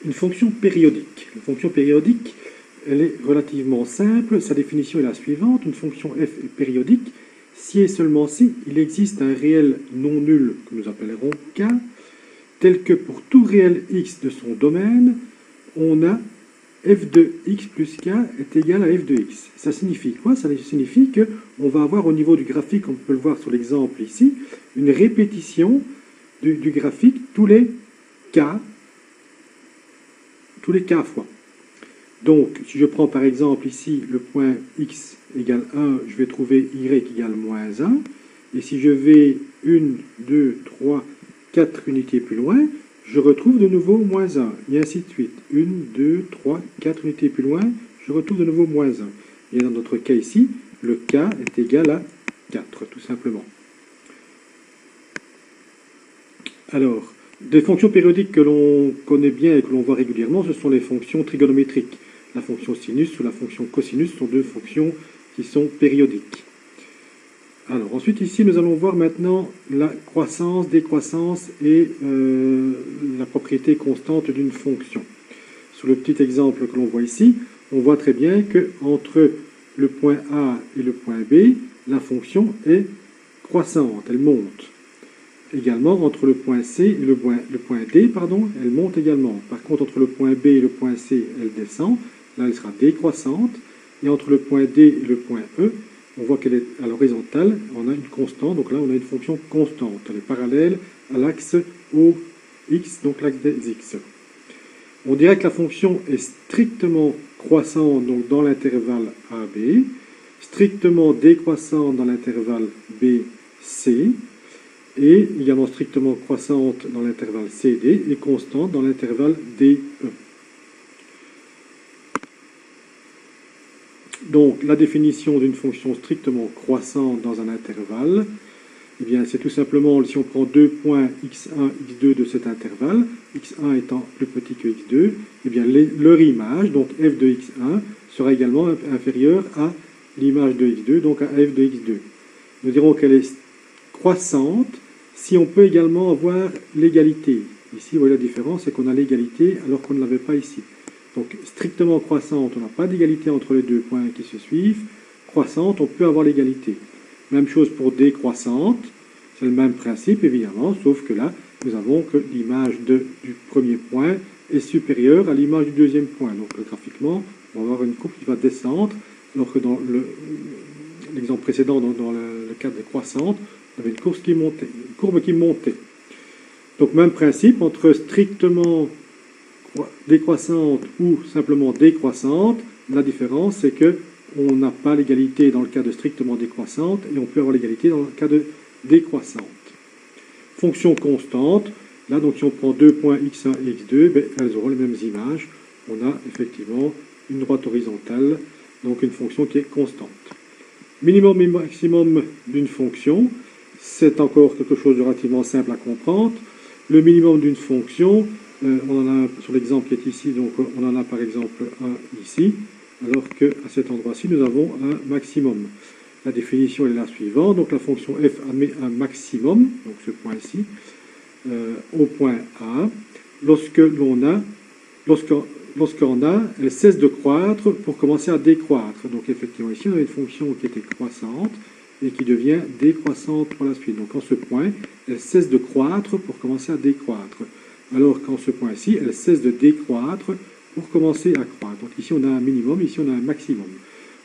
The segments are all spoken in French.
Une fonction périodique. La fonction périodique, elle est relativement simple. Sa définition est la suivante. Une fonction f est périodique si et seulement si il existe un réel non nul que nous appellerons k, tel que pour tout réel x de son domaine, on a f de x plus k est égal à f de x. Ça signifie quoi? Ça signifie qu'on va avoir au niveau du graphique, on peut le voir sur l'exemple ici, une répétition du graphique tous les k fois. Donc, si je prends par exemple ici le point x égale 1, je vais trouver y égale moins 1. Et si je vais 1, 2, 3, 4 unités plus loin, je retrouve de nouveau moins 1, et ainsi de suite. 1, 2, 3, 4 unités plus loin, je retrouve de nouveau moins 1. Et dans notre cas ici, le k est égal à 4, tout simplement. Alors, des fonctions périodiques que l'on connaît bien et que l'on voit régulièrement, ce sont les fonctions trigonométriques. La fonction sinus ou la fonction cosinus sont deux fonctions qui sont périodiques. Alors, ensuite, ici, nous allons voir maintenant la croissance, décroissance et la propriété constante d'une fonction. Sur le petit exemple que l'on voit ici, on voit très bien qu'entre le point A et le point B, la fonction est croissante, elle monte. Également, entre le point C et le point D, elle monte également. Par contre, entre le point B et le point C, elle descend. Là, elle sera décroissante. Et entre le point D et le point E, on voit qu'elle est à l'horizontale, on a une constante. Donc là, on a une fonction constante. Elle est parallèle à l'axe OX, donc l'axe des X. On dirait que la fonction est strictement croissante donc dans l'intervalle AB, strictement décroissante dans l'intervalle BC, et également strictement croissante dans l'intervalle CD et constante dans l'intervalle DE. Donc, la définition d'une fonction strictement croissante dans un intervalle, eh bien, c'est tout simplement, si on prend deux points x1, x2 de cet intervalle, x1 étant plus petit que x2, eh bien, leur image, donc f de x1, sera également inférieure à l'image de x2, donc à f de x2. Nous dirons qu'elle est croissante si on peut également avoir l'égalité. Ici, vous voyez la différence, c'est qu'on a l'égalité alors qu'on ne l'avait pas ici. Donc, strictement croissante, on n'a pas d'égalité entre les deux points qui se suivent. Croissante, on peut avoir l'égalité. Même chose pour décroissante, c'est le même principe évidemment, sauf que là, nous avons que l'image du premier point est supérieure à l'image du deuxième point. Donc, graphiquement, on va avoir une courbe qui va descendre, alors que dans l'exemple précédent, dans le cas de croissante, on avait une courbe qui montait. Donc, même principe, entre strictement décroissante ou simplement décroissante, la différence c'est que on n'a pas l'égalité dans le cas de strictement décroissante et on peut avoir l'égalité dans le cas de décroissante. Fonction constante, là donc si on prend deux points x1 et x2, ben, elles auront les mêmes images. On a effectivement une droite horizontale, donc une fonction qui est constante. Minimum et maximum d'une fonction, c'est encore quelque chose de relativement simple à comprendre. Le minimum d'une fonction, on en a sur l'exemple qui est ici, donc on en a par exemple un ici, alors qu'à cet endroit-ci, nous avons un maximum. La définition est la suivante, donc la fonction f admet un maximum, donc ce point-ci, au point A, lorsqu'on a, elle cesse de croître pour commencer à décroître. Donc effectivement, ici, on a une fonction qui était croissante et qui devient décroissante par la suite. Donc en ce point, elle cesse de croître pour commencer à décroître. Alors qu'en ce point-ci, elle cesse de décroître pour commencer à croître. Donc ici, on a un minimum, ici, on a un maximum.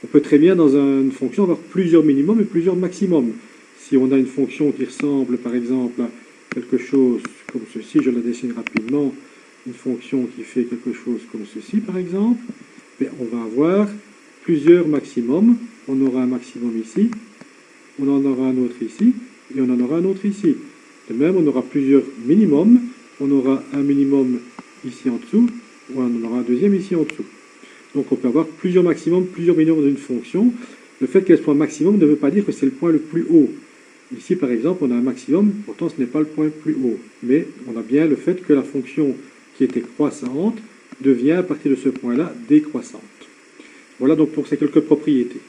On peut très bien, dans une fonction, avoir plusieurs minimums et plusieurs maximums. Si on a une fonction qui ressemble, par exemple, à quelque chose comme ceci, je la dessine rapidement, une fonction qui fait quelque chose comme ceci, par exemple, bien, on va avoir plusieurs maximums. On aura un maximum ici, on en aura un autre ici, et on en aura un autre ici. De même, on aura plusieurs minimums. On aura un minimum ici en dessous, ou on aura un deuxième ici en dessous. Donc on peut avoir plusieurs maximums, plusieurs minimums d'une fonction. Le fait qu'elle soit maximum ne veut pas dire que c'est le point le plus haut. Ici, par exemple, on a un maximum, pourtant ce n'est pas le point le plus haut. Mais on a bien le fait que la fonction qui était croissante devient, à partir de ce point-là, décroissante. Voilà donc pour ces quelques propriétés.